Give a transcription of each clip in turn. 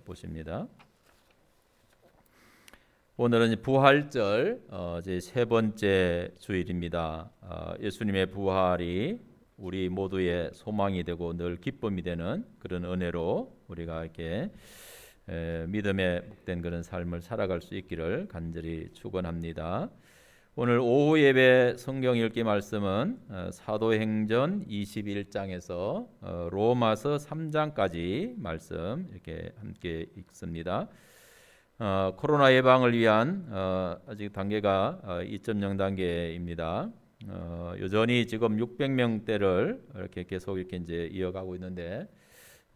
보십니다. 오늘은 부활절 제 세 번째 주일입니다. 예수님의 부활이 우리 모두의 소망이 되고 늘 기쁨이 되는 그런 은혜로 우리가 이렇게 믿음에 복된 그런 삶을 살아갈 수 있기를 간절히 축원합니다. 오늘 오후 예배 성경 읽기 말씀은 사도행전 21장에서 로마서 3장까지 말씀 이렇게 함께 읽습니다. 코로나 예방을 위한 아직 단계가 2.0 단계입니다. 여전히 지금 600명대를 이렇게 계속 이렇게 이제 이어가고 있는데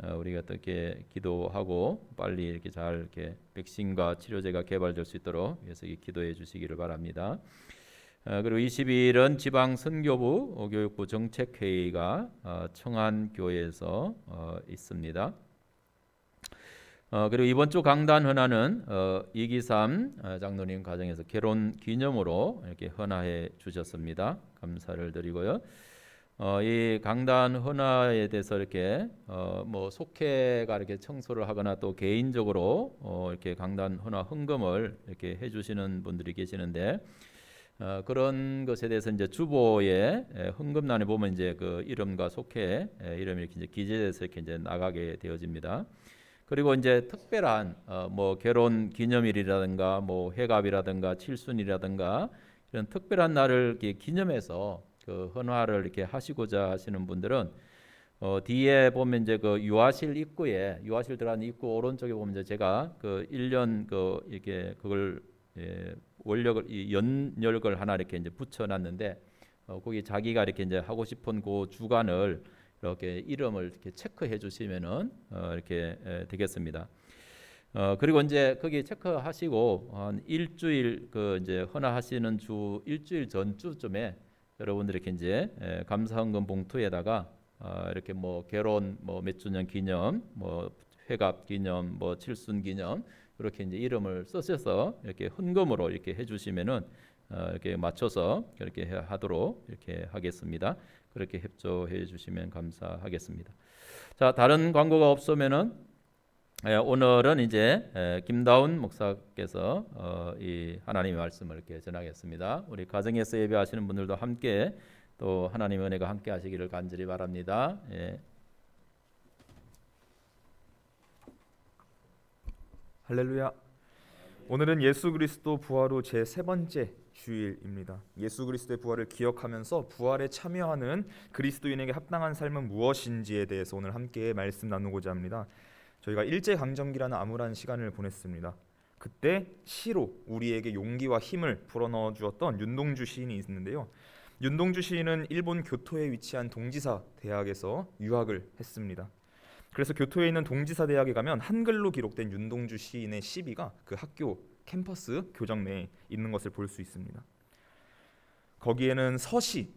우리가 어떻게 기도하고 빨리 이렇게 잘 이렇게 백신과 치료제가 개발될 수 있도록 위해서 기도해 주시기를 바랍니다. 그리고 20일은 지방 선교부 교육부 정책회의가 청안교회에서 있습니다. 그리고 이번 주 강단 헌화는 이기삼 장로님 가정에서 결혼 기념으로 이렇게 헌화해 주셨습니다. 감사를 드리고요. 이 강단 헌화에 대해서 이렇게 뭐 속회가 이렇게 청소를 하거나 또 개인적으로 이렇게 강단 헌화 헌금을 이렇게 해주시는 분들이 계시는데 그런 것에 대해서 이제 주보에 헌금란에 보면 이제 그 이름과 속회 이름이 이렇게 이제 기재돼서 이렇게 이제 나가게 되어집니다. 그리고 이제 특별한 뭐 결혼 기념일이라든가 뭐 회갑이라든가 칠순이라든가 이런 특별한 날을 이렇게 기념해서 그 헌화를 이렇게 하시고자 하시는 분들은 뒤에 보면 이제 그 유아실 입구에 유아실 들어가는 입구 오른쪽에 보면 이제 제가 그 1년 그 이렇게 그걸 원력을 이 연력을 하나 이렇게 이제 붙여놨는데 거기 자기가 이렇게 이제 하고 싶은 그 주간을 이렇게 이름을 이렇게 체크해 주시면은 이렇게 되겠습니다. 그리고 이제 거기 체크하시고 한 일주일 그 이제 헌화하시는 주 일주일 전주쯤에 여러분들이 이렇게 이제 감사헌금 봉투에다가 이렇게 뭐 결혼 뭐 몇 주년 기념, 뭐 회갑 기념, 뭐 칠순 기념 이렇게 이제 이름을 쓰셔서 이렇게 헌금으로 이렇게 해주시면은 이렇게 맞춰서 그렇게 하도록 이렇게 하겠습니다. 그렇게 협조해 주시면 감사하겠습니다. 자, 다른 광고가 없으면은 오늘은 이제 김다운 목사께서 이 하나님의 말씀을 이렇게 전하겠습니다. 우리 가정에서 예배하시는 분들도 함께 또 하나님의 은혜가 함께 하시기를 간절히 바랍니다. 예. 할렐루야. 오늘은 예수 그리스도 부활 후 제 세 번째 주일입니다. 예수 그리스도의 부활을 기억하면서 부활에 참여하는 그리스도인에게 합당한 삶은 무엇인지에 대해서 오늘 함께 말씀 나누고자 합니다. 저희가 일제강점기라는 암울한 시간을 보냈습니다. 그때 시로 우리에게 용기와 힘을 불어넣어 주었던 윤동주 시인이 있는데요. 윤동주 시인은 일본 교토에 위치한 동지사 대학에서 유학을 했습니다. 그래서 교토에 있는 동지사 대학에 가면 한글로 기록된 윤동주 시인의 시비가 그 학교 캠퍼스 교정 내에 있는 것을 볼 수 있습니다. 거기에는 서시,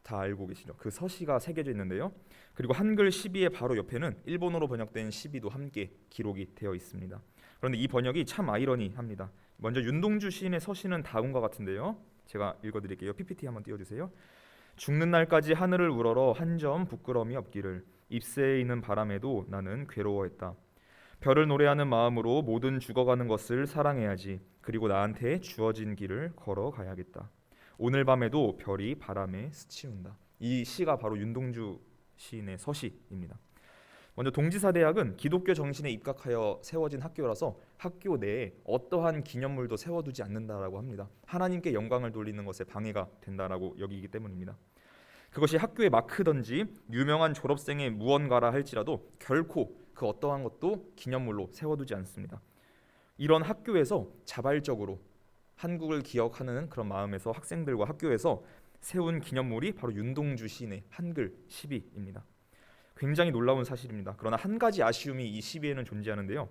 다 알고 계시죠? 그 서시가 새겨져 있는데요. 그리고 한글 시비의 바로 옆에는 일본어로 번역된 시비도 함께 기록이 되어 있습니다. 그런데 이 번역이 참 아이러니합니다. 먼저 윤동주 시인의 서시는 다음과 같은데요. 제가 읽어드릴게요. PPT 한번 띄워주세요. 죽는 날까지 하늘을 우러러 한 점 부끄러움이 없기를 잎새에 있는 바람에도 나는 괴로워했다. 별을 노래하는 마음으로 모든 죽어가는 것을 사랑해야지. 그리고 나한테 주어진 길을 걸어가야겠다. 오늘 밤에도 별이 바람에 스치운다. 이 시가 바로 윤동주 시인의 서시입니다. 먼저 동지사 대학은 기독교 정신에 입각하여 세워진 학교라서 학교 내에 어떠한 기념물도 세워두지 않는다라고 합니다. 하나님께 영광을 돌리는 것에 방해가 된다라고 여기기 때문입니다. 그것이 학교의 마크든지 유명한 졸업생의 무언가라 할지라도 결코 그 어떠한 것도 기념물로 세워두지 않습니다. 이런 학교에서 자발적으로 한국을 기억하는 그런 마음에서 학생들과 학교에서 세운 기념물이 바로 윤동주 시인의 한글 시비입니다. 굉장히 놀라운 사실입니다. 그러나 한 가지 아쉬움이 이 시비에는 존재하는데요.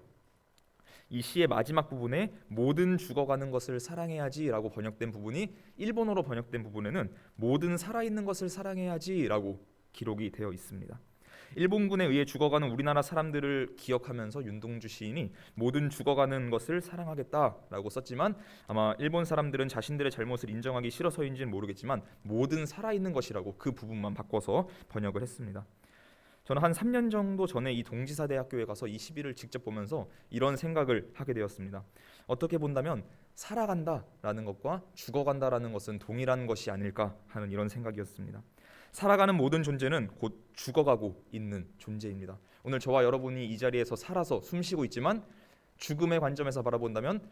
이 시의 마지막 부분에 모든 죽어가는 것을 사랑해야지라고 번역된 부분이 일본어로 번역된 부분에는 모든 살아있는 것을 사랑해야지라고 기록이 되어 있습니다. 일본군에 의해 죽어가는 우리나라 사람들을 기억하면서 윤동주 시인이 모든 죽어가는 것을 사랑하겠다라고 썼지만 아마 일본 사람들은 자신들의 잘못을 인정하기 싫어서인지는 모르겠지만 모든 살아있는 것이라고 그 부분만 바꿔서 번역을 했습니다. 저는 한 3년 정도 전에 이 동지사대학교에 가서 이 시비를 직접 보면서 이런 생각을 하게 되었습니다. 어떻게 본다면 살아간다라는 것과 죽어간다라는 것은 동일한 것이 아닐까 하는 이런 생각이었습니다. 살아가는 모든 존재는 곧 죽어가고 있는 존재입니다. 오늘 저와 여러분이 이 자리에서 살아서 숨쉬고 있지만 죽음의 관점에서 바라본다면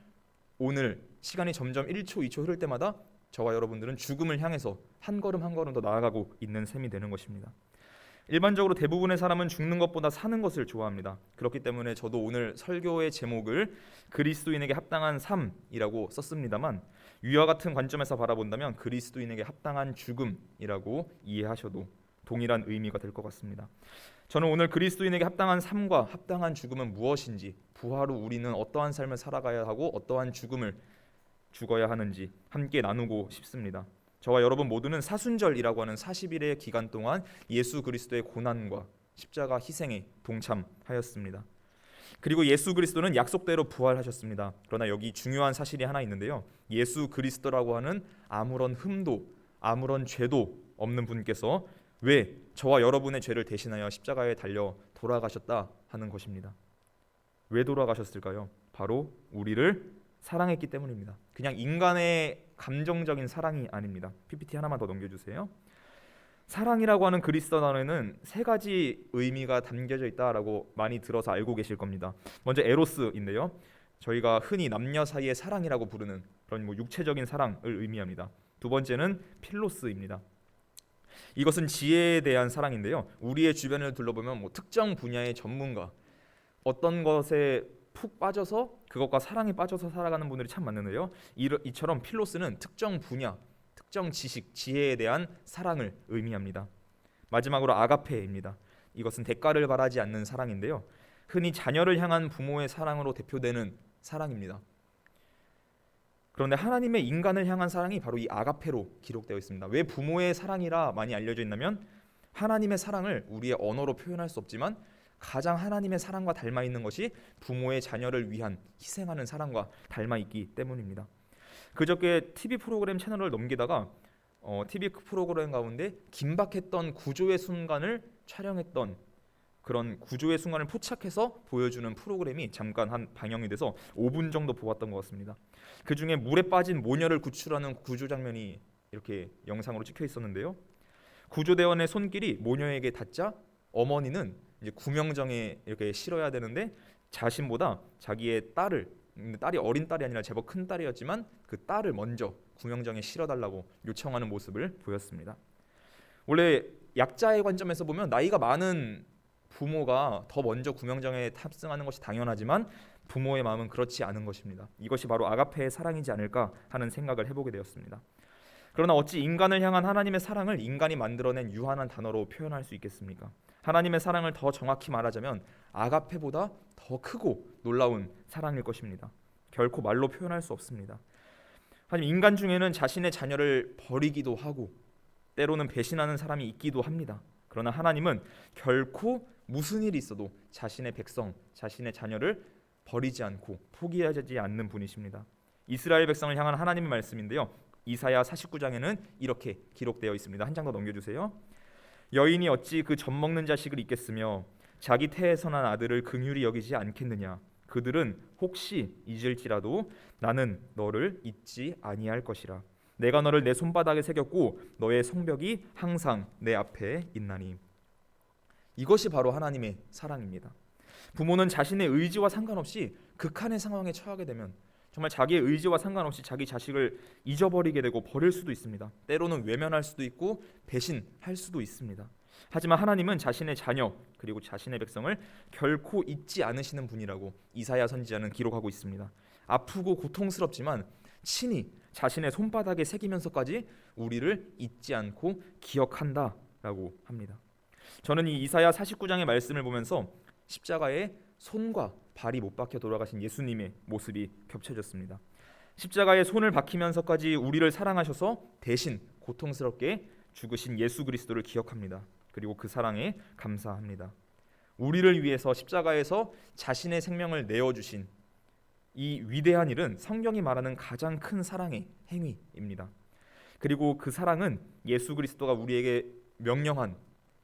오늘 시간이 점점 1초, 2초 흐를 때마다 저와 여러분들은 죽음을 향해서 한 걸음 한 걸음 더 나아가고 있는 셈이 되는 것입니다. 일반적으로 대부분의 사람은 죽는 것보다 사는 것을 좋아합니다. 그렇기 때문에 저도 오늘 설교의 제목을 그리스도인에게 합당한 삶이라고 썼습니다만 위와 같은 관점에서 바라본다면 그리스도인에게 합당한 죽음이라고 이해하셔도 동일한 의미가 될 것 같습니다. 저는 오늘 그리스도인에게 합당한 삶과 합당한 죽음은 무엇인지, 부활 후 우리는 어떠한 삶을 살아가야 하고 어떠한 죽음을 죽어야 하는지 함께 나누고 싶습니다. 저와 여러분 모두는 사순절이라고 하는 40일의 기간 동안 예수 그리스도의 고난과 십자가 희생에 동참하였습니다. 그리고 예수 그리스도는 약속대로 부활하셨습니다. 그러나 여기 중요한 사실이 하나 있는데요. 예수 그리스도라고 하는 아무런 흠도 아무런 죄도 없는 분께서 왜 저와 여러분의 죄를 대신하여 십자가에 달려 돌아가셨다 하는 것입니다. 왜 돌아가셨을까요? 바로 우리를 사랑했기 때문입니다. 그냥 인간의 감정적인 사랑이 아닙니다. PPT 하나만 더 넘겨주세요. 사랑이라고 하는 그리스도 단어에는 세 가지 의미가 담겨져 있다라고 많이 들어서 알고 계실 겁니다. 먼저 에로스인데요. 저희가 흔히 남녀 사이의 사랑이라고 부르는 그런 육체적인 사랑을 의미합니다. 두 번째는 필로스입니다. 이것은 지혜에 대한 사랑인데요. 우리의 주변을 둘러보면 특정 분야의 전문가, 어떤 것에 푹 빠져서 그것과 사랑에 빠져서 살아가는 분들이 참 많은데요. 이처럼 필로스는 특정 분야, 특정 지식, 지혜에 대한 사랑을 의미합니다. 마지막으로 아가페입니다. 이것은 대가를 바라지 않는 사랑인데요. 흔히 자녀를 향한 부모의 사랑으로 대표되는 사랑입니다. 그런데 하나님의 인간을 향한 사랑이 바로 이 아가페로 기록되어 있습니다. 왜 부모의 사랑이라 많이 알려져 있냐면 하나님의 사랑을 우리의 언어로 표현할 수 없지만 가장 하나님의 사랑과 닮아 있는 것이 부모의 자녀를 위한 희생하는 사랑과 닮아 있기 때문입니다. 그저께 TV 프로그램 채널을 넘기다가 TV 프로그램 가운데 긴박했던 구조의 순간을 촬영했던 그런 구조의 순간을 포착해서 보여주는 프로그램이 잠깐 방영이 돼서 5분 정도 보았던 것 같습니다. 그 중에 물에 빠진 모녀를 구출하는 구조 장면이 이렇게 영상으로 찍혀 있었는데요. 구조대원의 손길이 모녀에게 닿자 어머니는 이제 구명정에 이렇게 실어야 되는데 자신보다 자기의 딸이 어린 딸이 아니라 제법 큰 딸이었지만 그 딸을 먼저 구명정에 실어달라고 요청하는 모습을 보였습니다. 원래 약자의 관점에서 보면 나이가 많은 부모가 더 먼저 구명정에 탑승하는 것이 당연하지만 부모의 마음은 그렇지 않은 것입니다. 이것이 바로 아가페의 사랑이지 않을까 하는 생각을 해보게 되었습니다. 그러나 어찌 인간을 향한 하나님의 사랑을 인간이 만들어낸 유한한 단어로 표현할 수 있겠습니까? 하나님의 사랑을 더 정확히 말하자면 아가페보다 더 크고 놀라운 사랑일 것입니다. 결코 말로 표현할 수 없습니다. 하지만 인간 중에는 자신의 자녀를 버리기도 하고 때로는 배신하는 사람이 있기도 합니다. 그러나 하나님은 결코 무슨 일이 있어도 자신의 백성, 자신의 자녀를 버리지 않고 포기하지 않는 분이십니다. 이스라엘 백성을 향한 하나님의 말씀인데요. 이사야 49장에는 이렇게 기록되어 있습니다. 한 장 더 넘겨주세요. 여인이 어찌 그 젖먹는 자식을 잊겠으며 자기 태에서 난 아들을 긍휼히 여기지 않겠느냐. 그들은 혹시 잊을지라도 나는 너를 잊지 아니할 것이라. 내가 너를 내 손바닥에 새겼고 너의 성벽이 항상 내 앞에 있나니. 이것이 바로 하나님의 사랑입니다. 부모는 자신의 의지와 상관없이 극한의 상황에 처하게 되면 정말 자기의 의지와 상관없이 자기 자식을 잊어버리게 되고 버릴 수도 있습니다. 때로는 외면할 수도 있고 배신할 수도 있습니다. 하지만 하나님은 자신의 자녀 그리고 자신의 백성을 결코 잊지 않으시는 분이라고 이사야 선지자는 기록하고 있습니다. 아프고 고통스럽지만 친히 자신의 손바닥에 새기면서까지 우리를 잊지 않고 기억한다라고 합니다. 저는 이 이사야 49장의 말씀을 보면서 십자가에 손과 발이 못 박혀 돌아가신 예수님의 모습이 겹쳐졌습니다. 십자가에 손을 박히면서까지 우리를 사랑하셔서 대신 고통스럽게 죽으신 예수 그리스도를 기억합니다. 그리고 그 사랑에 감사합니다. 우리를 위해서 십자가에서 자신의 생명을 내어주신 이 위대한 일은 성경이 말하는 가장 큰 사랑의 행위입니다. 그리고 그 사랑은 예수 그리스도가 우리에게 명령한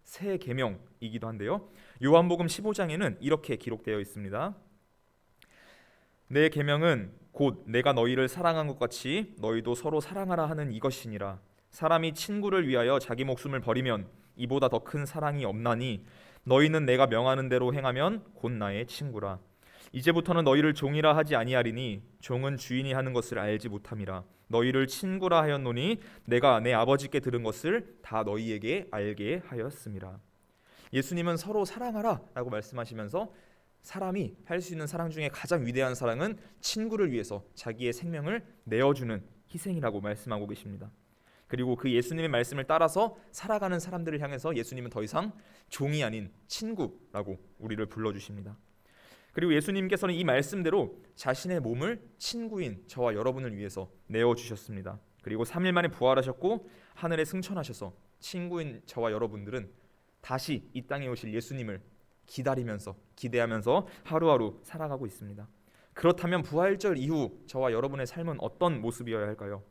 새 계명이기도 한데요. 요한복음 15장에는 이렇게 기록되어 있습니다. 내 계명은 곧 내가 너희를 사랑한 것 같이 너희도 서로 사랑하라 하는 이것이니라. 사람이 친구를 위하여 자기 목숨을 버리면 이보다 더 큰 사랑이 없나니 너희는 내가 명하는 대로 행하면 곧 나의 친구라. 이제부터는 너희를 종이라 하지 아니하리니 종은 주인이 하는 것을 알지 못함이라. 너희를 친구라 하였노니 내가 내 아버지께 들은 것을 다 너희에게 알게 하였음이라. 예수님은 서로 사랑하라 라고 말씀하시면서 사람이 할 수 있는 사랑 중에 가장 위대한 사랑은 친구를 위해서 자기의 생명을 내어주는 희생이라고 말씀하고 계십니다. 그리고 그 예수님의 말씀을 따라서 살아가는 사람들을 향해서 예수님은 더 이상 종이 아닌 친구라고 우리를 불러주십니다. 그리고 예수님께서는 이 말씀대로 자신의 몸을 친구인 저와 여러분을 위해서 내어주셨습니다. 그리고 3일 만에 부활하셨고 하늘에 승천하셔서 친구인 저와 여러분들은 다시 이 땅에 오실 예수님을 기다리면서 기대하면서 하루하루 살아가고 있습니다. 그렇다면 부활절 이후 저와 여러분의 삶은 어떤 모습이어야 할까요?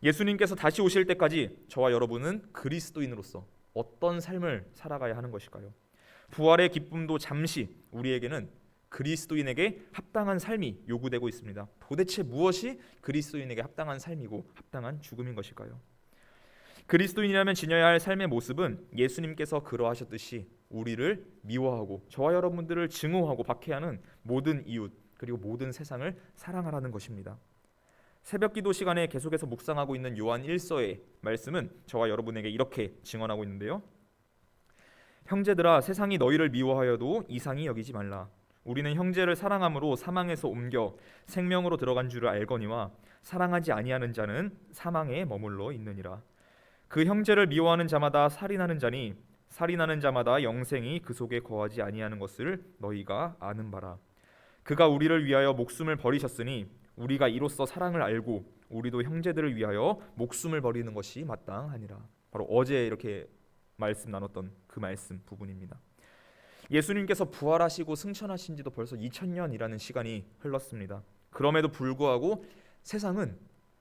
예수님께서 다시 오실 때까지 저와 여러분은 그리스도인으로서 어떤 삶을 살아가야 하는 것일까요? 부활의 기쁨도 잠시 우리에게는 그리스도인에게 합당한 삶이 요구되고 있습니다. 도대체 무엇이 그리스도인에게 합당한 삶이고 합당한 죽음인 것일까요? 그리스도인이라면 지녀야 할 삶의 모습은 예수님께서 그러하셨듯이 우리를 미워하고 저와 여러분들을 증오하고 박해하는 모든 이웃 그리고 모든 세상을 사랑하라는 것입니다. 새벽기도 시간에 계속해서 묵상하고 있는 요한 1서의 말씀은 저와 여러분에게 이렇게 증언하고 있는데요. 형제들아, 세상이 너희를 미워하여도 이상히 여기지 말라. 우리는 형제를 사랑함으로 사망에서 옮겨 생명으로 들어간 줄을 알거니와 사랑하지 아니하는 자는 사망에 머물러 있느니라. 그 형제를 미워하는 자마다 살인하는 자니 살인하는 자마다 영생이 그 속에 거하지 아니하는 것을 너희가 아는 바라. 그가 우리를 위하여 목숨을 버리셨으니 우리가 이로써 사랑을 알고 우리도 형제들을 위하여 목숨을 버리는 것이 마땅하니라. 바로 어제 이렇게 말씀 나눴던 그 말씀 부분입니다. 예수님께서 부활하시고 승천하신 지도 벌써 2000년이라는 시간이 흘렀습니다. 그럼에도 불구하고 세상은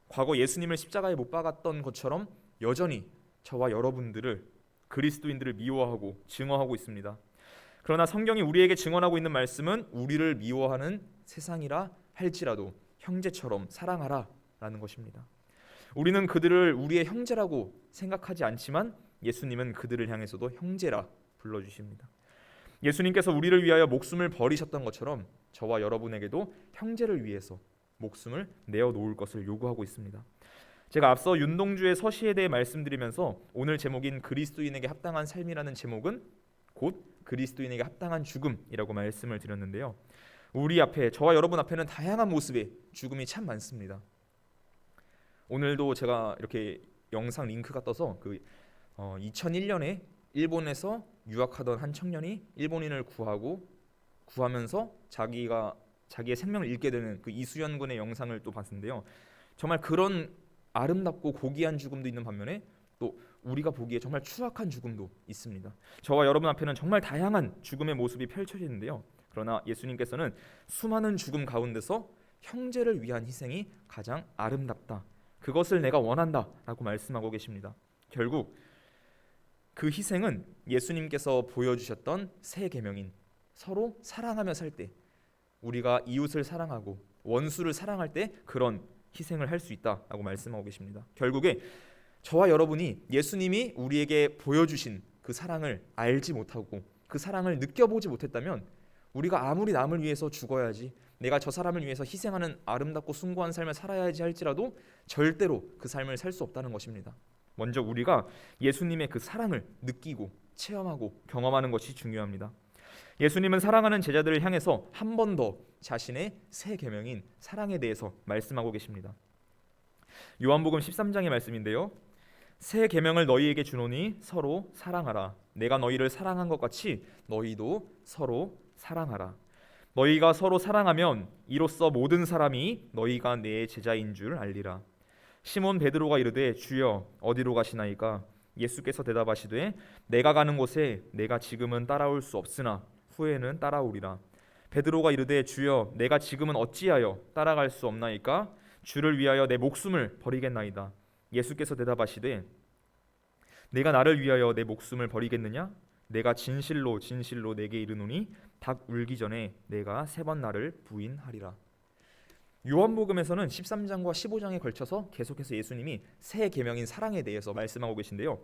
과거 예수님을 십자가에 못 박았던 것처럼 여전히 저와 여러분들을 그리스도인들을 미워하고 증오하고 있습니다. 그러나 성경이 우리에게 증언하고 있는 말씀은 우리를 미워하는 세상이라 할지라도 형제처럼 사랑하라 라는 것입니다. 우리는 그들을 우리의 형제라고 생각하지 않지만 예수님은 그들을 향해서도 형제라 불러주십니다. 예수님께서 우리를 위하여 목숨을 버리셨던 것처럼 저와 여러분에게도 형제를 위해서 목숨을 내어놓을 것을 요구하고 있습니다. 제가 앞서 윤동주의 서시에 대해 말씀드리면서 오늘 제목인 그리스도인에게 합당한 삶이라는 제목은 곧 그리스도인에게 합당한 죽음이라고 말씀을 드렸는데요. 우리 앞에 저와 여러분 앞에는 다양한 모습의 죽음이 참 많습니다. 오늘도 제가 이렇게 영상 링크가 떠서 2001년에 일본에서 유학하던 한 청년이 일본인을 구하면서 자기의 생명을 잃게 되는 그 이수연 군의 영상을 또 봤는데요. 정말 그런 아름답고 고귀한 죽음도 있는 반면에 또 우리가 보기에 정말 추악한 죽음도 있습니다. 저와 여러분 앞에는 정말 다양한 죽음의 모습이 펼쳐지는데요. 그러나 예수님께서는 수많은 죽음 가운데서 형제를 위한 희생이 가장 아름답다. 그것을 내가 원한다 라고 말씀하고 계십니다. 결국 그 희생은 예수님께서 보여주셨던 새 계명인 서로 사랑하며 살 때 우리가 이웃을 사랑하고 원수를 사랑할 때 그런 희생을 할 수 있다라고 말씀하고 계십니다. 결국에 저와 여러분이 예수님이 우리에게 보여주신 그 사랑을 알지 못하고 그 사랑을 느껴보지 못했다면 우리가 아무리 남을 위해서 죽어야지 내가 저 사람을 위해서 희생하는 아름답고 숭고한 삶을 살아야지 할지라도 절대로 그 삶을 살 수 없다는 것입니다. 먼저 우리가 예수님의 그 사랑을 느끼고 체험하고 경험하는 것이 중요합니다. 예수님은 사랑하는 제자들을 향해서 한 번 더 자신의 새 계명인 사랑에 대해서 말씀하고 계십니다. 요한복음 13장의 말씀인데요. 새 계명을 너희에게 주노니 서로 사랑하라. 내가 너희를 사랑한 것 같이 너희도 서로 사랑하라. 너희가 서로 사랑하면 이로써 모든 사람이 너희가 내 제자인 줄 알리라. 시몬 베드로가 이르되 주여 어디로 가시나이까? 예수께서 대답하시되 내가 가는 곳에 내가 지금은 따라올 수 없으나 후에는 따라오리라. 베드로가 이르되 주여 내가 지금은 어찌하여 따라갈 수 없나이까? 주를 위하여 내 목숨을 버리겠나이다. 예수께서 대답하시되 내가 나를 위하여 내 목숨을 버리겠느냐? 내가 진실로 진실로 내게 이르노니 닭 울기 전에 내가 3번 나를 부인하리라. 요한복음에서는 13장과 15장에 걸쳐서 계속해서 예수님이 새 계명인 사랑에 대해서 말씀하고 계신데요.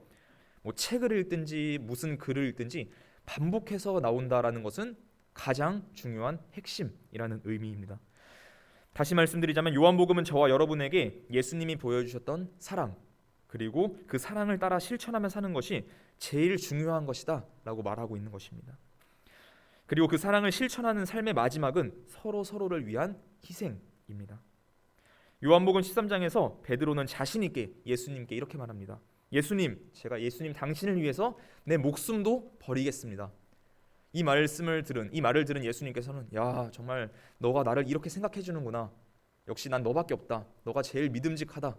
뭐 책을 읽든지 무슨 글을 읽든지 반복해서 나온다라는 것은 가장 중요한 핵심이라는 의미입니다. 다시 말씀드리자면 요한복음은 저와 여러분에게 예수님이 보여주셨던 사랑, 그리고 그 사랑을 따라 실천하며 사는 것이 제일 중요한 것이다 라고 말하고 있는 것입니다. 그리고 그 사랑을 실천하는 삶의 마지막은 서로를 위한 희생입니다. 요한복음 13장에서 베드로는 자신 있게 예수님께 이렇게 말합니다. 예수님, 제가 예수님 당신을 위해서 내 목숨도 버리겠습니다. 이 말을 들은 예수님께서는 야, 정말 너가 나를 이렇게 생각해 주는구나. 역시 난 너밖에 없다. 너가 제일 믿음직하다.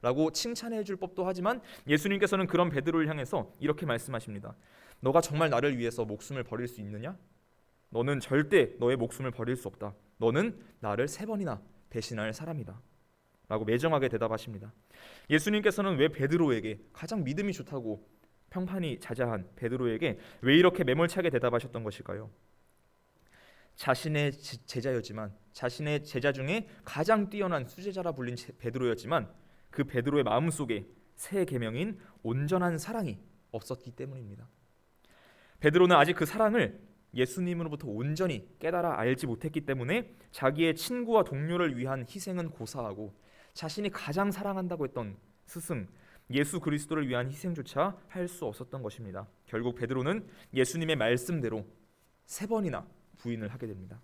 라고 칭찬해 줄 법도 하지만 예수님께서는 그런 베드로를 향해서 이렇게 말씀하십니다. 너가 정말 나를 위해서 목숨을 버릴 수 있느냐? 너는 절대 너의 목숨을 버릴 수 없다. 너는 나를 3번이나 배신할 사람이다. 라고 매정하게 대답하십니다. 예수님께서는 왜 베드로에게, 가장 믿음이 좋다고 평판이 자자한 베드로에게 왜 이렇게 매몰차게 대답하셨던 것일까요? 자신의 제자였지만, 자신의 제자 중에 가장 뛰어난 수제자라 불린 베드로였지만 그 베드로의 마음속에 새 계명인 온전한 사랑이 없었기 때문입니다. 베드로는 아직 그 사랑을 예수님으로부터 온전히 깨달아 알지 못했기 때문에 자기의 친구와 동료를 위한 희생은 고사하고 자신이 가장 사랑한다고 했던 스승 예수 그리스도를 위한 희생조차 할 수 없었던 것입니다. 결국 베드로는 예수님의 말씀대로 3번이나 부인을 하게 됩니다.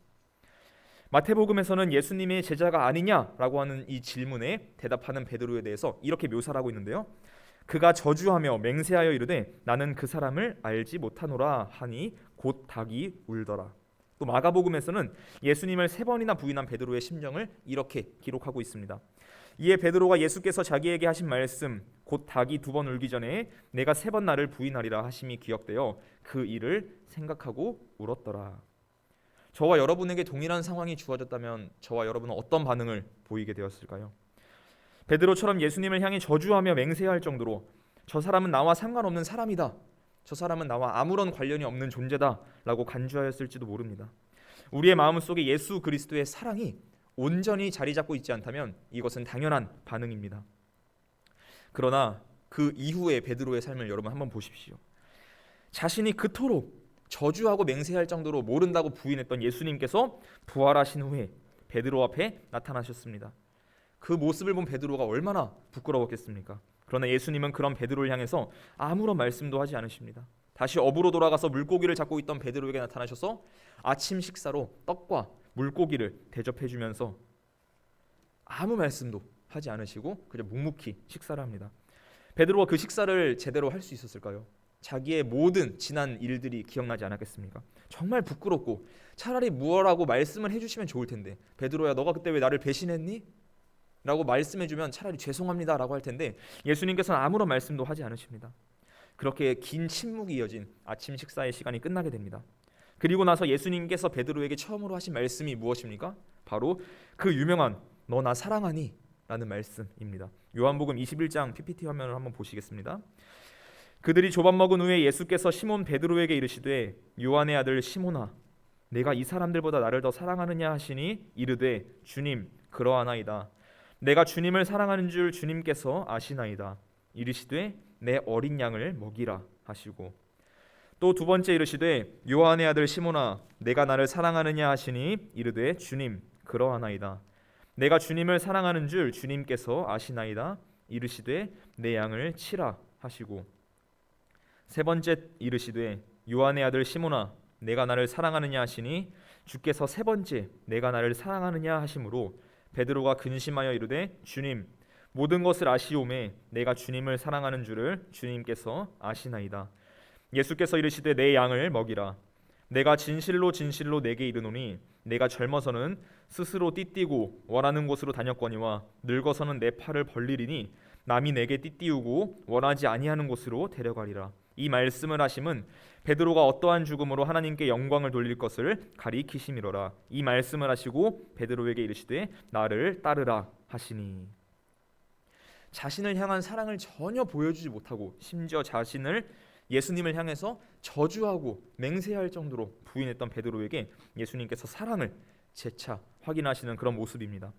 마태복음에서는 예수님의 제자가 아니냐라고 하는 이 질문에 대답하는 베드로에 대해서 이렇게 묘사를 하고 있는데요. 그가 저주하며 맹세하여 이르되 나는 그 사람을 알지 못하노라 하니 곧 닭이 울더라. 또 마가복음에서는 예수님을 3번이나 부인한 베드로의 심정을 이렇게 기록하고 있습니다. 이에 베드로가 예수께서 자기에게 하신 말씀 곧 닭이 2번 울기 전에 내가 3번 나를 부인하리라 하심이 기억되어 그 일을 생각하고 울었더라. 저와 여러분에게 동일한 상황이 주어졌다면 저와 여러분은 어떤 반응을 보이게 되었을까요? 베드로처럼 예수님을 향해 저주하며 맹세할 정도로 저 사람은 나와 상관없는 사람이다, 저 사람은 나와 아무런 관련이 없는 존재다 라고 간주하였을지도 모릅니다. 우리의 마음속에 예수 그리스도의 사랑이 온전히 자리 잡고 있지 않다면 이것은 당연한 반응입니다. 그러나 그 이후의 베드로의 삶을 여러분 한번 보십시오. 자신이 그토록 저주하고 맹세할 정도로 모른다고 부인했던 예수님께서 부활하신 후에 베드로 앞에 나타나셨습니다. 그 모습을 본 베드로가 얼마나 부끄러웠겠습니까? 그러나 예수님은 그런 베드로를 향해서 아무런 말씀도 하지 않으십니다. 다시 업으로 돌아가서 물고기를 잡고 있던 베드로에게 나타나셔서 아침 식사로 떡과 물고기를 대접해 주면서 아무 말씀도 하지 않으시고 그냥 묵묵히 식사를 합니다. 베드로가 그 식사를 제대로 할 수 있었을까요? 자기의 모든 지난 일들이 기억나지 않았겠습니까? 정말 부끄럽고 차라리 무엇라고 말씀을 해주시면 좋을 텐데, 베드로야 너가 그때 왜 나를 배신했니? 라고 말씀해주면 차라리 죄송합니다 라고 할 텐데 예수님께서는 아무런 말씀도 하지 않으십니다. 그렇게 긴 침묵이 이어진 아침 식사의 시간이 끝나게 됩니다. 그리고 나서 예수님께서 베드로에게 처음으로 하신 말씀이 무엇입니까? 바로 그 유명한 너 나 사랑하니? 라는 말씀입니다. 요한복음 21장 PPT 화면을 한번 보시겠습니다. 그들이 조밥 먹은 후에 예수께서 시몬 베드로에게 이르시되 요한의 아들 시몬아 내가 이 사람들보다 나를 더 사랑하느냐 하시니 이르되 주님 그러하나이다. 내가 주님을 사랑하는 줄 주님께서 아시나이다. 이르시되 내 어린 양을 먹이라 하시고 또 2번째 이르시되 요한의 아들 시몬아 내가 나를 사랑하느냐 하시니 이르되 주님 그러하나이다. 내가 주님을 사랑하는 줄 주님께서 아시나이다. 이르시되 내 양을 치라 하시고 3번째 이르시되 요한의 아들 시몬아 내가 나를 사랑하느냐 하시니 주께서 3번째 내가 나를 사랑하느냐 하심으로 베드로가 근심하여 이르되 주님 모든 것을 아시오매 내가 주님을 사랑하는 줄을 주님께서 아시나이다. 예수께서 이르시되 내 양을 먹이라. 내가 진실로 진실로 내게 이르노니 내가 젊어서는 스스로 띠띠고 원하는 곳으로 다녔거니와 늙어서는 내 팔을 벌리리니 남이 내게 띠띠우고 원하지 아니하는 곳으로 데려가리라. 이 말씀을 하심은 베드로가 어떠한 죽음으로 하나님께 영광을 돌릴 것을 가리키심이로라. 이 말씀을 하시고 베드로에게 이르시되 나를 따르라 하시니. 자신을 향한 사랑을 전혀 보여주지 못하고 심지어 자신을 예수님을 향해서 저주하고 맹세할 정도로 부인했던 베드로에게 예수님께서 사랑을 재차 확인하시는 그런 모습입니다.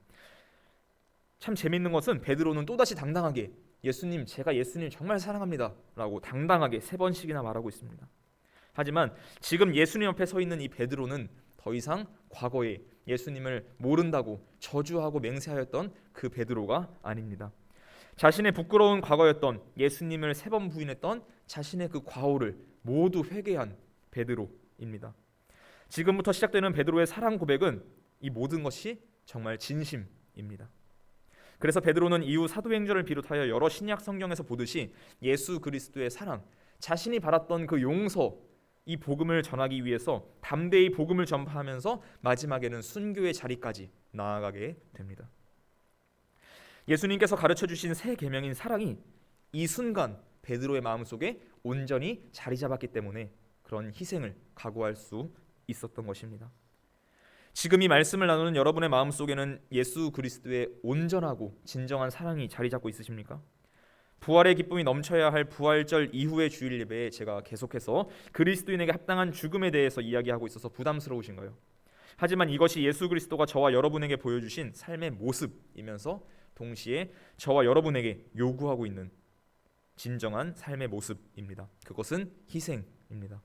참 재밌는 것은 베드로는 또다시 당당하게 예수님, 제가 예수님 정말 사랑합니다 라고 당당하게 3번씩이나 말하고 있습니다. 하지만 지금 예수님 옆에 서 있는 이 베드로는 더 이상 과거에 예수님을 모른다고 저주하고 맹세하였던 그 베드로가 아닙니다. 자신의 부끄러운 과거였던 예수님을 3번 부인했던 자신의 그 과오를 모두 회개한 베드로입니다. 지금부터 시작되는 베드로의 사랑 고백은 이 모든 것이 정말 진심입니다. 그래서 베드로는 이후 사도행전을 비롯하여 여러 신약 성경에서 보듯이 예수 그리스도의 사랑, 자신이 받았던 그 용서, 이 복음을 전하기 위해서 담대히 복음을 전파하면서 마지막에는 순교의 자리까지 나아가게 됩니다. 예수님께서 가르쳐 주신 새 계명인 사랑이 이 순간 베드로의 마음속에 온전히 자리 잡았기 때문에 그런 희생을 각오할 수 있었던 것입니다. 지금 이 말씀을 나누는 여러분의 마음속에는 예수 그리스도의 온전하고 진정한 사랑이 자리 잡고 있으십니까? 부활의 기쁨이 넘쳐야 할 부활절 이후의 주일 예배에 제가 계속해서 그리스도인에게 합당한 죽음에 대해서 이야기하고 있어서 부담스러우신가요? 하지만 이것이 예수 그리스도가 저와 여러분에게 보여주신 삶의 모습이면서 동시에 저와 여러분에게 요구하고 있는 진정한 삶의 모습입니다. 그것은 희생입니다.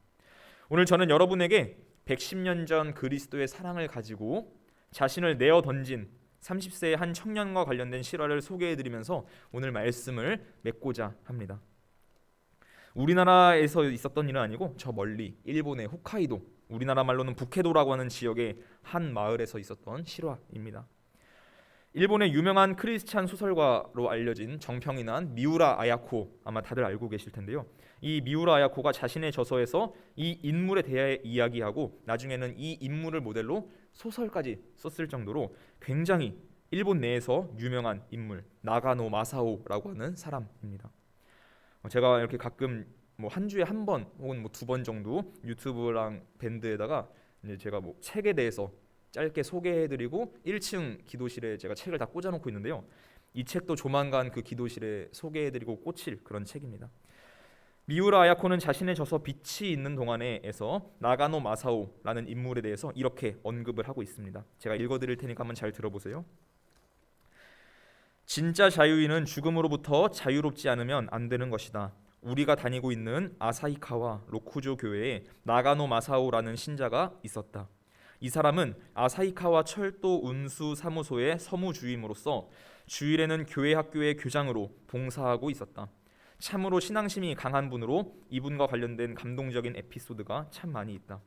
오늘 저는 여러분에게 110년 전 그리스도의 사랑을 가지고 자신을 내어 던진 30세의 한 청년과 관련된 실화를 소개해드리면서 오늘 말씀을 맺고자 합니다. 우리나라에서 있었던 일은 아니고 저 멀리 일본의 홋카이도, 우리나라 말로는 북해도라고 하는 지역의 한 마을에서 있었던 실화입니다. 일본의 유명한 크리스찬 소설가로 알려진 정평이난 미우라 아야코, 아마 다들 알고 계실 텐데요. 이 미우라 아야코가 자신의 저서에서 이 인물에 대해 이야기하고 나중에는 이 인물을 모델로 소설까지 썼을 정도로 굉장히 일본 내에서 유명한 인물, 나가노 마사오라고 하는 사람입니다. 제가 이렇게 가끔 한 주에 한 번 혹은 2번 정도 유튜브랑 밴드에다가 이제 제가 책에 대해서 짧게 소개해드리고 1층 기도실에 제가 책을 다 꽂아놓고 있는데요. 이 책도 조만간 그 기도실에 소개해드리고 꽂힐 그런 책입니다. 미우라 아야코는 자신의 저서 빛이 있는 동안에에서 나가노 마사오라는 인물에 대해서 이렇게 언급을 하고 있습니다. 제가 읽어드릴 테니까 한번 잘 들어보세요. 진짜 자유인은 죽음으로부터 자유롭지 않으면 안 되는 것이다. 우리가 다니고 있는 아사히카와 로쿠조 교회에 나가노 마사오라는 신자가 있었다. 이 사람은 아사히카와 철도 운수 사무소의 서무주임으로서 주일에는 교회 학교의 교장으로 봉사하고 있었다. 참으로 신앙심이 강한 분으로 이분과 관련된 감동적인 에피소드가 참 많이 있다.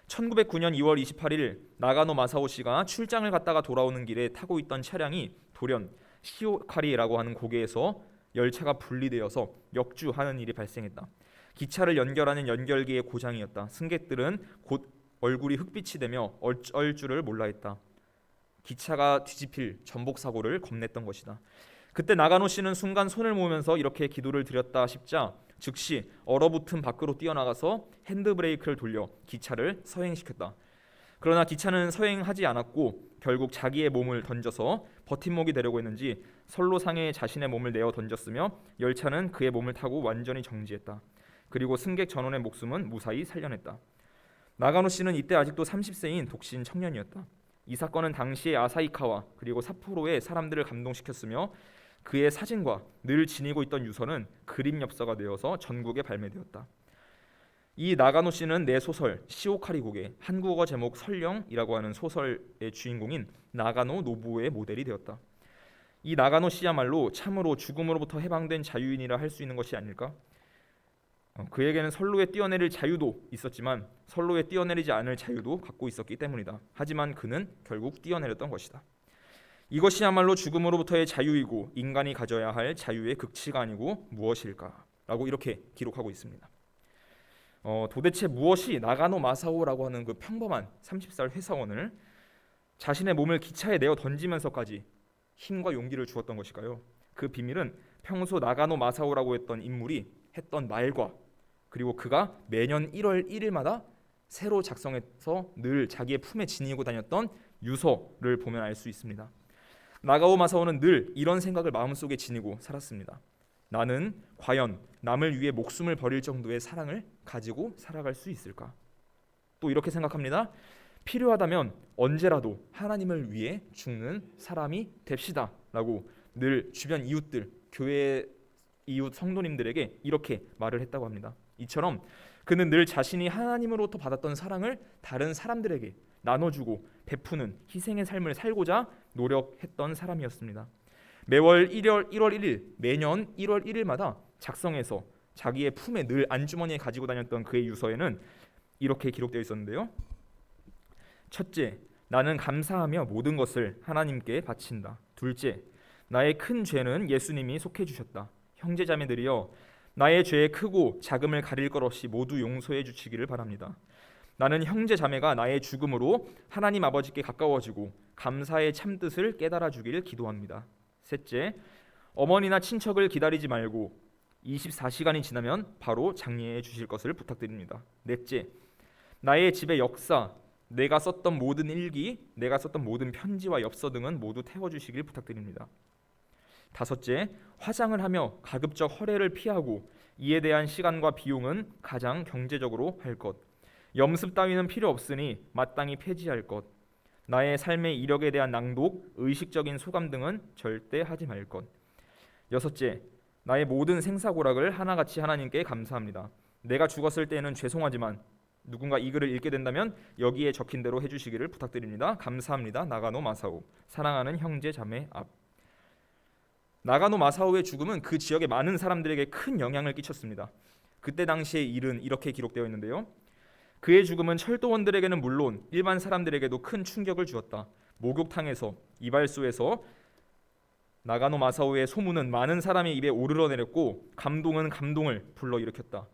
1909년 2월 28일 나가노 마사오 씨가 출장을 갔다가 돌아오는 길에 타고 있던 차량이 돌연 시오카리라고 하는 고개에서 열차가 분리되어서 역주하는 일이 발생했다. 기차를 연결하는 연결기의 고장이었다. 승객들은 곧 얼굴이 흑빛이 되며 어쩔 줄을 몰라 했다. 기차가 뒤집힐 전복 사고를 겁냈던 것이다. 그때 나가노 씨는 순간 손을 모으면서 이렇게 기도를 드렸다 싶자 즉시 얼어붙은 밖으로 뛰어나가서 핸드브레이크를 돌려 기차를 서행시켰다. 그러나 기차는 서행하지 않았고 결국 자기의 몸을 던져서 버팀목이 되려고 했는지 선로상에 자신의 몸을 내어 던졌으며 열차는 그의 몸을 타고 완전히 정지했다. 그리고 승객 전원의 목숨은 무사히 살려냈다. 나가노 씨는 이때 아직도 30세인 독신 청년이었다. 이 사건은 당시의 아사히카와 그리고 삿포로의 사람들을 감동시켰으며 그의 사진과 늘 지니고 있던 유서는 그림 엽서가 되어서 전국에 발매되었다. 이 나가노 씨는 내 소설 시오카리국의 한국어 제목 설령이라고 하는 소설의 주인공인 나가노 노부오의 모델이 되었다. 이 나가노 씨야말로 참으로 죽음으로부터 해방된 자유인이라 할 수 있는 것이 아닐까? 그에게는 선로에 뛰어내릴 자유도 있었지만 선로에 뛰어내리지 않을 자유도 갖고 있었기 때문이다. 하지만 그는 결국 뛰어내렸던 것이다. 이것이야말로 죽음으로부터의 자유이고 인간이 가져야 할 자유의 극치가 아니고 무엇일까? 라고 이렇게 기록하고 있습니다. 도대체 무엇이 나가노 마사오라고 하는 그 평범한 30살 회사원을 자신의 몸을 기차에 내어 던지면서까지 힘과 용기를 주었던 것일까요? 그 비밀은 평소 나가노 마사오라고 했던 인물이 했던 말과 그리고 그가 매년 1월 1일마다 새로 작성해서 늘 자기의 품에 지니고 다녔던 유서를 보면 알 수 있습니다. 나가오 마사오는 늘 이런 생각을 마음속에 지니고 살았습니다. 나는 과연 남을 위해 목숨을 버릴 정도의 사랑을 가지고 살아갈 수 있을까? 또 이렇게 생각합니다. 필요하다면 언제라도 하나님을 위해 죽는 사람이 됩시다 라고 늘 주변 이웃들, 교회 이웃 성도님들에게 이렇게 말을 했다고 합니다. 이처럼 그는 늘 자신이 하나님으로부터 받았던 사랑을 다른 사람들에게 나눠주고 베푸는 희생의 삶을 살고자 노력했던 사람이었습니다. 매월 1월 1일, 매년 1월 1일마다 작성해서 자기의 품에 늘 안주머니에 가지고 다녔던 그의 유서에는 이렇게 기록되어 있었는데요. 첫째, 나는 감사하며 모든 것을 하나님께 바친다. 둘째, 나의 큰 죄는 예수님이 속해 주셨다. 형제자매들이여, 나의 죄의 크고 작음을 가릴 것 없이 모두 용서해 주시기를 바랍니다. 나는 형제자매가 나의 죽음으로 하나님 아버지께 가까워지고 감사의 참뜻을 깨달아 주기를 기도합니다. 셋째, 어머니나 친척을 기다리지 말고 24시간이 지나면 바로 장례해 주실 것을 부탁드립니다. 넷째, 나의 집의 역사, 내가 썼던 모든 일기, 내가 썼던 모든 편지와 엽서 등은 모두 태워주시길 부탁드립니다. 다섯째, 화장을 하며 가급적 허례를 피하고 이에 대한 시간과 비용은 가장 경제적으로 할 것. 염습 따위는 필요 없으니 마땅히 폐지할 것. 나의 삶의 이력에 대한 낭독, 의식적인 소감 등은 절대 하지 말 것. 여섯째, 나의 모든 생사고락을 하나같이 하나님께 감사합니다. 내가 죽었을 때에는 죄송하지만 누군가 이 글을 읽게 된다면 여기에 적힌 대로 해주시기를 부탁드립니다. 감사합니다. 나가노 마사오. 사랑하는 형제 자매 앞. 나가노 마사오의 죽음은 그 지역의 많은 사람들에게 큰 영향을 끼쳤습니다. 그때 당시의 일은 이렇게 기록되어 있는데요. 그의 죽음은 철도원들에게는 물론 일반 사람들에게도 큰 충격을 주었다. 목욕탕에서, 이발소에서 나가노 마사오의 소문은 많은 사람의 입에 오르러내렸고 감동은 감동을 불러일으켰다.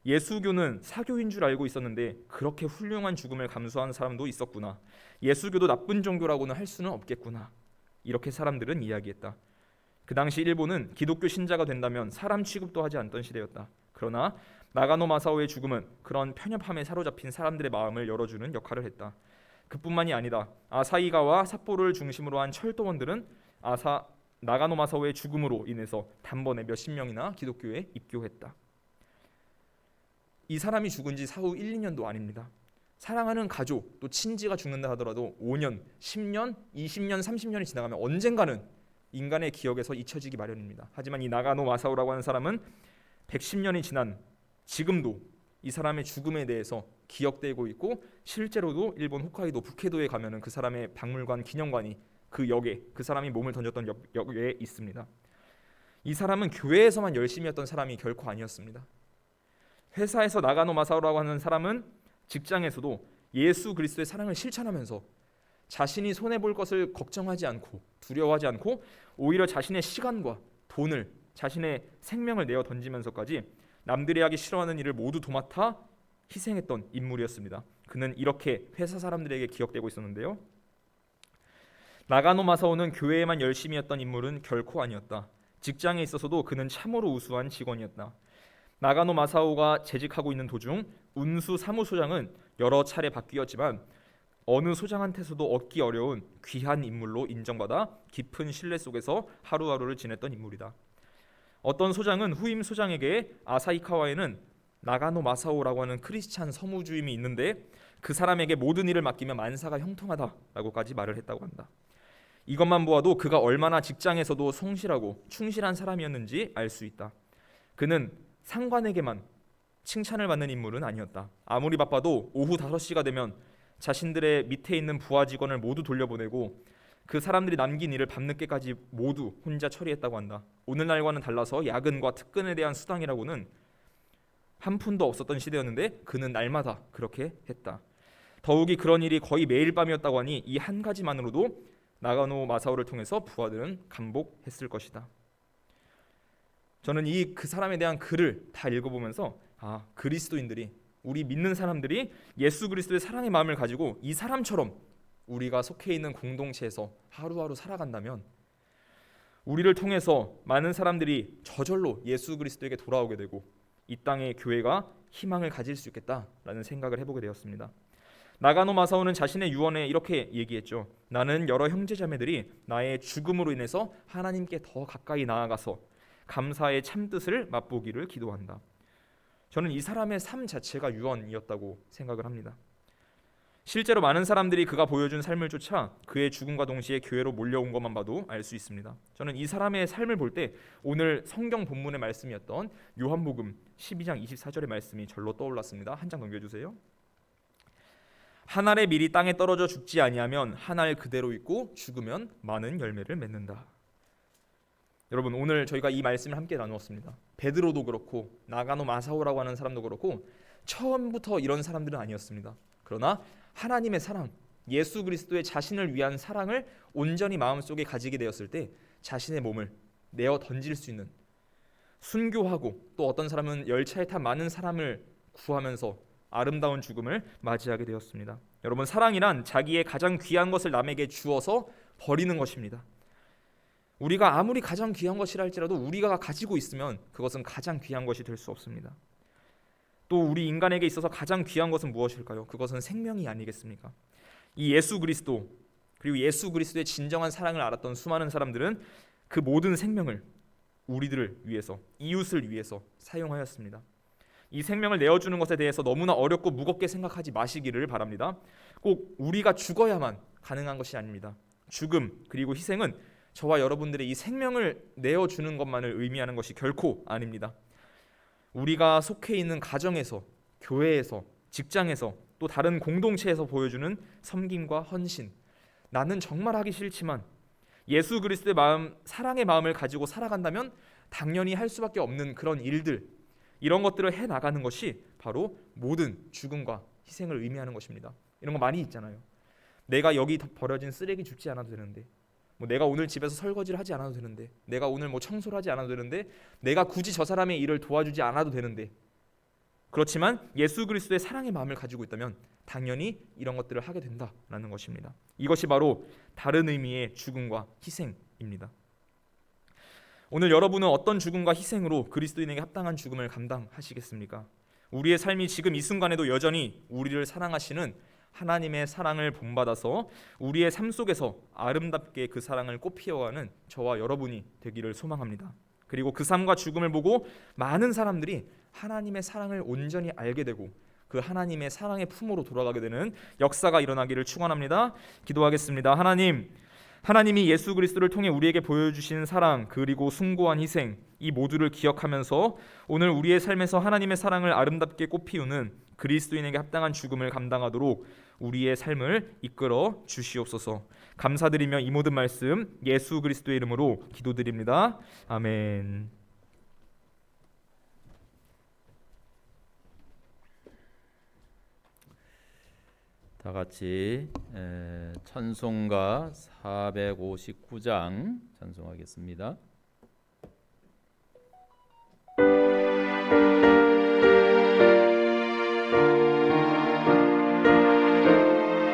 예수교는 사교인 줄 알고 있었는데 그렇게 훌륭한 죽음을 감수한 사람도 있었구나. 예수교도 나쁜 종교라고는 할 수는 없겠구나. 이렇게 사람들은 이야기했다. 그 당시 일본은 기독교 신자가 된다면 사람 취급도 하지 않던 시대였다. 그러나 나가노 마사오의 죽음은 그런 편협함에 사로잡힌 사람들의 마음을 열어주는 역할을 했다. 그뿐만이 아니다. 아사히가와 삿포로를 중심으로 한 철도원들은 나가노 마사오의 죽음으로 인해서 단번에 몇십 명이나 기독교에 입교했다. 이 사람이 죽은 지 사후 1, 2년도 아닙니다. 사랑하는 가족 또 친지가 죽는다 하더라도 5년, 10년, 20년, 30년이 지나가면 언젠가는 인간의 기억에서 잊혀지기 마련입니다. 하지만 이 나가노 마사오라고 하는 사람은 110년이 지난 지금도 이 사람의 죽음에 대해서 기억되고 있고 실제로도 일본 홋카이도 북해도에 가면은 그 사람의 박물관, 기념관이 그 역에 그 사람이 몸을 던졌던 역에 있습니다. 이 사람은 교회에서만 열심히 했던 사람이 결코 아니었습니다. 회사에서 나가노 마사오라고 하는 사람은 직장에서도 예수 그리스도의 사랑을 실천하면서 자신이 손해볼 것을 걱정하지 않고 두려워하지 않고 오히려 자신의 시간과 돈을 자신의 생명을 내어 던지면서까지 남들이 하기 싫어하는 일을 모두 도맡아 희생했던 인물이었습니다. 그는 이렇게 회사 사람들에게 기억되고 있었는데요. 나가노 마사오는 교회에만 열심히 했던 인물은 결코 아니었다. 직장에 있어서도 그는 참으로 우수한 직원이었다. 나가노 마사오가 재직하고 있는 도중 운수 사무소장은 여러 차례 바뀌었지만 어느 소장한테서도 얻기 어려운 귀한 인물로 인정받아 깊은 신뢰 속에서 하루하루를 지냈던 인물이다. 어떤 소장은 후임 소장에게 아사히카와에는 나가노 마사오라고 하는 크리스찬 서무주임이 있는데 그 사람에게 모든 일을 맡기면 만사가 형통하다라고까지 말을 했다고 한다. 이것만 보아도 그가 얼마나 직장에서도 성실하고 충실한 사람이었는지 알 수 있다. 그는 상관에게만 칭찬을 받는 인물은 아니었다. 아무리 바빠도 오후 5시가 되면 자신들의 밑에 있는 부하 직원을 모두 돌려보내고 그 사람들이 남긴 일을 밤늦게까지 모두 혼자 처리했다고 한다. 오늘날과는 달라서 야근과 특근에 대한 수당이라고는 한 푼도 없었던 시대였는데 그는 날마다 그렇게 했다. 더욱이 그런 일이 거의 매일 밤이었다고 하니 이 한 가지만으로도 나가노 마사오를 통해서 부하들은 감복했을 것이다. 저는 그 사람에 대한 글을 다 읽어보면서 그리스도인들이 우리 믿는 사람들이 예수 그리스도의 사랑의 마음을 가지고 이 사람처럼 우리가 속해 있는 공동체에서 하루하루 살아간다면 우리를 통해서 많은 사람들이 저절로 예수 그리스도에게 돌아오게 되고 이 땅의 교회가 희망을 가질 수 있겠다라는 생각을 해보게 되었습니다. 나가노 마사오는 자신의 유언에 이렇게 얘기했죠. 나는 여러 형제자매들이 나의 죽음으로 인해서 하나님께 더 가까이 나아가서 감사의 참뜻을 맛보기를 기도한다. 저는 이 사람의 삶 자체가 유언이었다고 생각을 합니다. 실제로 많은 사람들이 그가 보여준 삶을 쫓아 그의 죽음과 동시에 교회로 몰려온 것만 봐도 알 수 있습니다. 저는 이 사람의 삶을 볼 때 오늘 성경 본문의 말씀이었던 요한복음 12장 24절의 말씀이 절로 떠올랐습니다. 한 장 넘겨주세요. 한 알의 밀이 땅에 떨어져 죽지 아니하면 한 알 그대로 있고 죽으면 많은 열매를 맺는다. 여러분, 오늘 저희가 이 말씀을 함께 나누었습니다. 베드로도 그렇고 나가노 마사오라고 하는 사람도 그렇고 처음부터 이런 사람들은 아니었습니다. 그러나 하나님의 사랑, 예수 그리스도의 자신을 위한 사랑을 온전히 마음속에 가지게 되었을 때 자신의 몸을 내어 던질 수 있는, 순교하고 또 어떤 사람은 열차에 탄 많은 사람을 구하면서 아름다운 죽음을 맞이하게 되었습니다. 여러분, 사랑이란 자기의 가장 귀한 것을 남에게 주어서 버리는 것입니다. 우리가 아무리 가장 귀한 것이라 할지라도 우리가 가지고 있으면 그것은 가장 귀한 것이 될 수 없습니다. 또 우리 인간에게 있어서 가장 귀한 것은 무엇일까요? 그것은 생명이 아니겠습니까? 이 예수 그리스도, 그리고 예수 그리스도의 진정한 사랑을 알았던 수많은 사람들은 그 모든 생명을 우리들을 위해서, 이웃을 위해서 사용하였습니다. 이 생명을 내어주는 것에 대해서 너무나 어렵고 무겁게 생각하지 마시기를 바랍니다. 꼭 우리가 죽어야만 가능한 것이 아닙니다. 죽음 그리고 희생은 저와 여러분들의 이 생명을 내어주는 것만을 의미하는 것이 결코 아닙니다. 우리가 속해 있는 가정에서, 교회에서, 직장에서, 또 다른 공동체에서 보여주는 섬김과 헌신, 나는 정말 하기 싫지만 예수 그리스도의 마음, 사랑의 마음을 가지고 살아간다면 당연히 할 수밖에 없는 그런 일들, 이런 것들을 해나가는 것이 바로 모든 죽음과 희생을 의미하는 것입니다. 이런 거 많이 있잖아요. 내가 여기 버려진 쓰레기 줍지 않아도 되는데, 내가 오늘 집에서 설거지를 하지 않아도 되는데, 내가 오늘 청소를 하지 않아도 되는데, 내가 굳이 저 사람의 일을 도와주지 않아도 되는데, 그렇지만 예수 그리스도의 사랑의 마음을 가지고 있다면 당연히 이런 것들을 하게 된다라는 것입니다. 이것이 바로 다른 의미의 죽음과 희생입니다. 오늘 여러분은 어떤 죽음과 희생으로 그리스도인에게 합당한 죽음을 감당하시겠습니까? 우리의 삶이 지금 이 순간에도 여전히 우리를 사랑하시는 하나님의 사랑을 본받아서 우리의 삶 속에서 아름답게 그 사랑을 꽃피워가는 저와 여러분이 되기를 소망합니다. 그리고 그 삶과 죽음을 보고 많은 사람들이 하나님의 사랑을 온전히 알게 되고 그 하나님의 사랑의 품으로 돌아가게 되는 역사가 일어나기를 축원합니다. 기도하겠습니다. 하나님이 예수 그리스도를 통해 우리에게 보여주신 사랑 그리고 숭고한 희생, 이 모두를 기억하면서 오늘 우리의 삶에서 하나님의 사랑을 아름답게 꽃피우는 그리스도인에게 합당한 죽음을 감당하도록 우리의 삶을 이끌어 주시옵소서. 감사드리며 이 모든 말씀 예수 그리스도의 이름으로 기도드립니다. 아멘. 다 같이 찬송가 459장 찬송하겠습니다.